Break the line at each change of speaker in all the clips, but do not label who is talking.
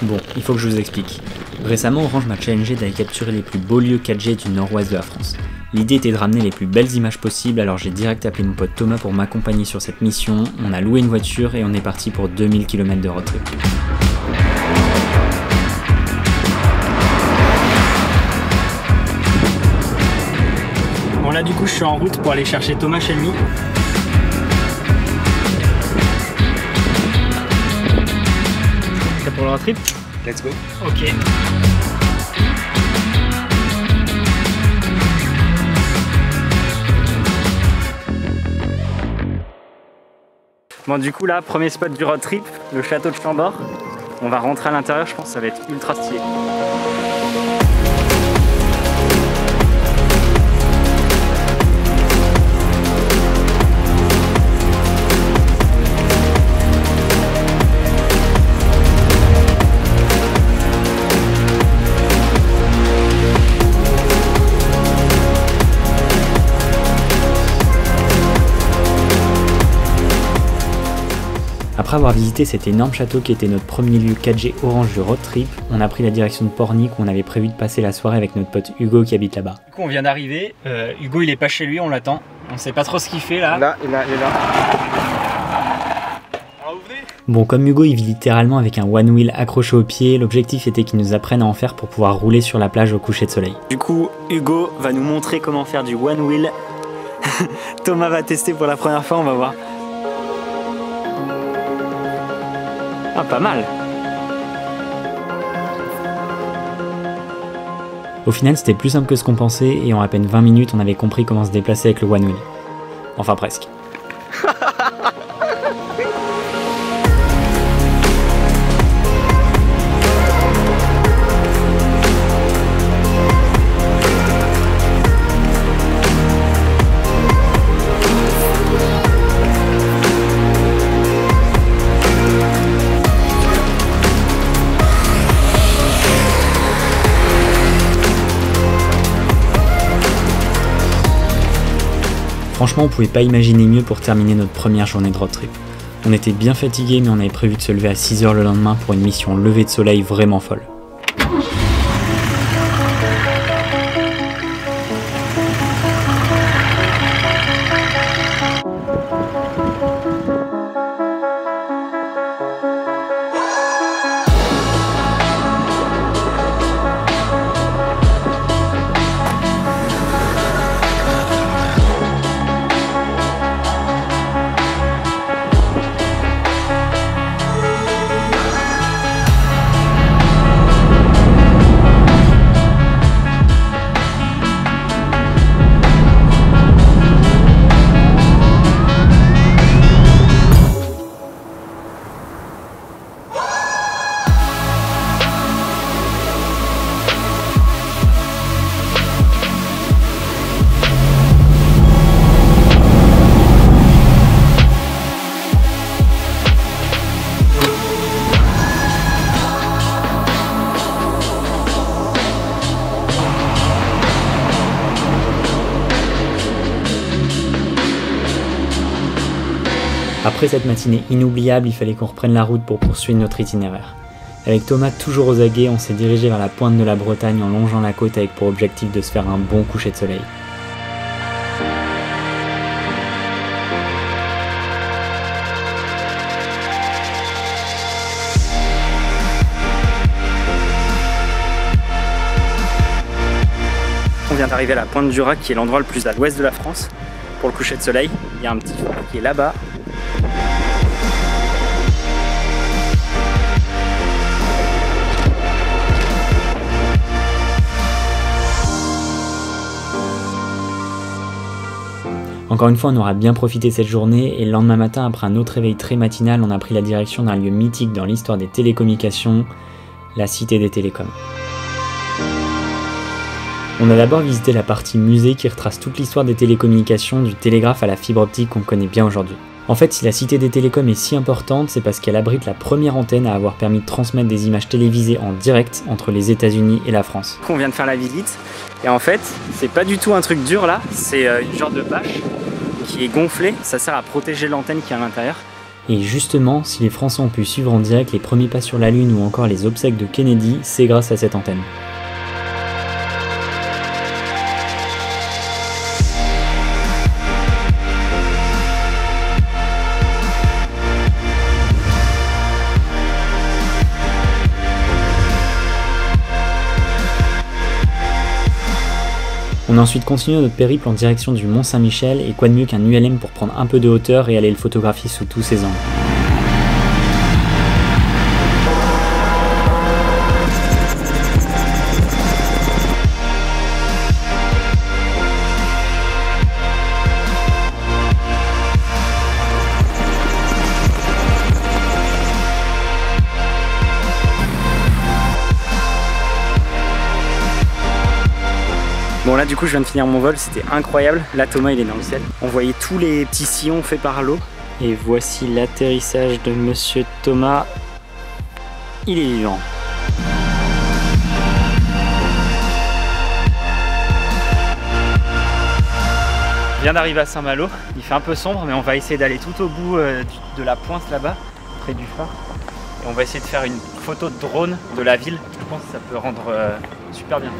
Bon, il faut que je vous explique. Récemment, Orange m'a challengé d'aller capturer les plus beaux lieux 4G du nord-ouest de la France. L'idée était de ramener les plus belles images possibles, alors j'ai direct appelé mon pote Thomas pour m'accompagner sur cette mission. On a loué une voiture et on est parti pour 2000 km de road trip.
Bon là du coup je suis en route pour aller chercher Thomas chez lui. Prêt pour le road trip?
Let's go.
Ok. Bon du coup là, premier spot du road trip, le château de Chambord. On va rentrer à l'intérieur, je pense que ça va être ultra stylé.
Après avoir visité cet énorme château qui était notre premier lieu 4G Orange du road trip, on a pris la direction de Pornic où on avait prévu de passer la soirée avec notre pote Hugo qui habite là-bas.
Du coup on vient d'arriver, Hugo il est pas chez lui, on l'attend. On sait pas trop ce qu'il fait là.
Là, il est là.
Bon, comme Hugo il vit littéralement avec un one wheel accroché au pied, l'objectif était qu'il nous apprenne à en faire pour pouvoir rouler sur la plage au coucher de soleil.
Du coup Hugo va nous montrer comment faire du one wheel. Thomas va tester pour la première fois, on va voir. Ah, pas mal.
Au final, c'était plus simple que ce qu'on pensait et en à peine 20 minutes, on avait compris comment se déplacer avec le one wheel. Enfin presque. Franchement, on pouvait pas imaginer mieux pour terminer notre première journée de road trip. On était bien fatigués, mais on avait prévu de se lever à 6 h le lendemain pour une mission lever de soleil vraiment folle. Après cette matinée inoubliable, il fallait qu'on reprenne la route pour poursuivre notre itinéraire. Avec Thomas toujours aux aguets, on s'est dirigé vers la pointe de la Bretagne en longeant la côte avec pour objectif de se faire un bon coucher de soleil.
On vient d'arriver à la pointe du Rac qui est l'endroit le plus à l'ouest de la France pour le coucher de soleil. Il y a un petit phare qui est là-bas.
Encore une fois, on aura bien profité de cette journée et le lendemain matin, après un autre réveil très matinal, on a pris la direction d'un lieu mythique dans l'histoire des télécommunications, la Cité des Télécoms. On a d'abord visité la partie musée qui retrace toute l'histoire des télécommunications, du télégraphe à la fibre optique qu'on connaît bien aujourd'hui. En fait, si la Cité des Télécoms est si importante, c'est parce qu'elle abrite la première antenne à avoir permis de transmettre des images télévisées en direct entre les États-Unis et la France.
On vient de faire la visite et en fait, c'est pas du tout un truc dur là, c'est une genre de bâche qui est gonflée, ça sert à protéger l'antenne qui est à l'intérieur.
Et justement, si les Français ont pu suivre en direct les premiers pas sur la Lune ou encore les obsèques de Kennedy, c'est grâce à cette antenne. On a ensuite continué notre périple en direction du Mont Saint-Michel et quoi de mieux qu'un ULM pour prendre un peu de hauteur et aller le photographier sous tous ses angles.
Bon là du coup je viens de finir mon vol, c'était incroyable. Là Thomas il est dans le ciel. On voyait tous les petits sillons faits par l'eau. Et voici l'atterrissage de Monsieur Thomas. Il est vivant. Je viens d'arriver à Saint-Malo. Il fait un peu sombre mais on va essayer d'aller tout au bout de la pointe là-bas, près du phare. Et on va essayer de faire une photo de drone de la ville. Je pense que ça peut rendre super bien.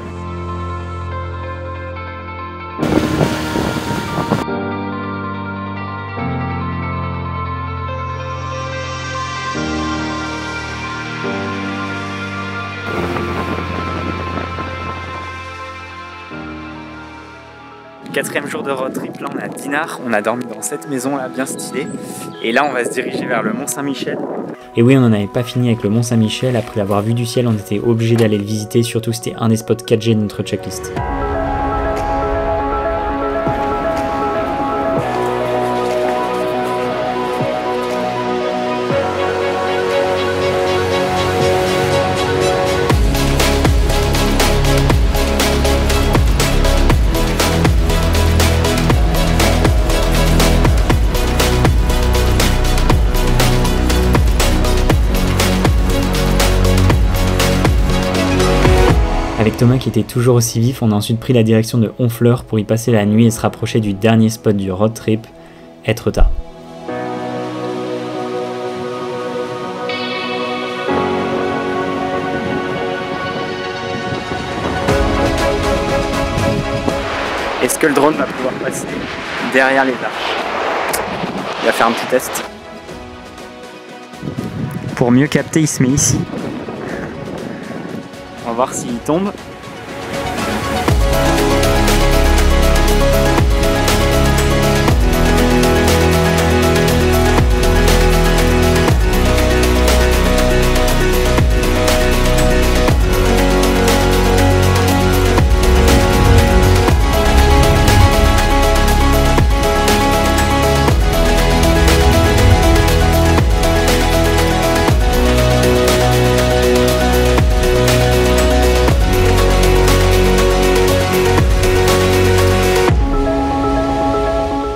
Quatrième jour de road trip, là on est à Dinard, on a dormi dans cette maison là bien stylée et là on va se diriger vers le Mont Saint-Michel.
Et oui, on n'en avait pas fini avec le Mont Saint-Michel, après l'avoir vu du ciel on était obligé d'aller le visiter, surtout c'était un des spots 4G de notre checklist. Avec Thomas qui était toujours aussi vif, on a ensuite pris la direction de Honfleur pour y passer la nuit et se rapprocher du dernier spot du road trip, Etretat.
Est-ce que le drone va pouvoir passer derrière les arches? Il va faire un petit test. Pour mieux capter, il se met ici. On va voir s'il tombe.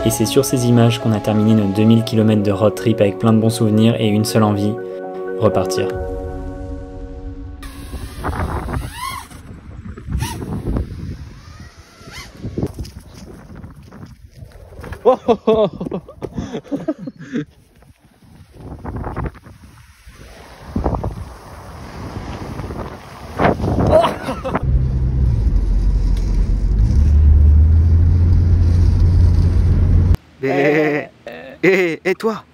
Et c'est sur ces images qu'on a terminé nos 2000 km de road trip avec plein de bons souvenirs et une seule envie, repartir.
Oh oh oh. Et toi,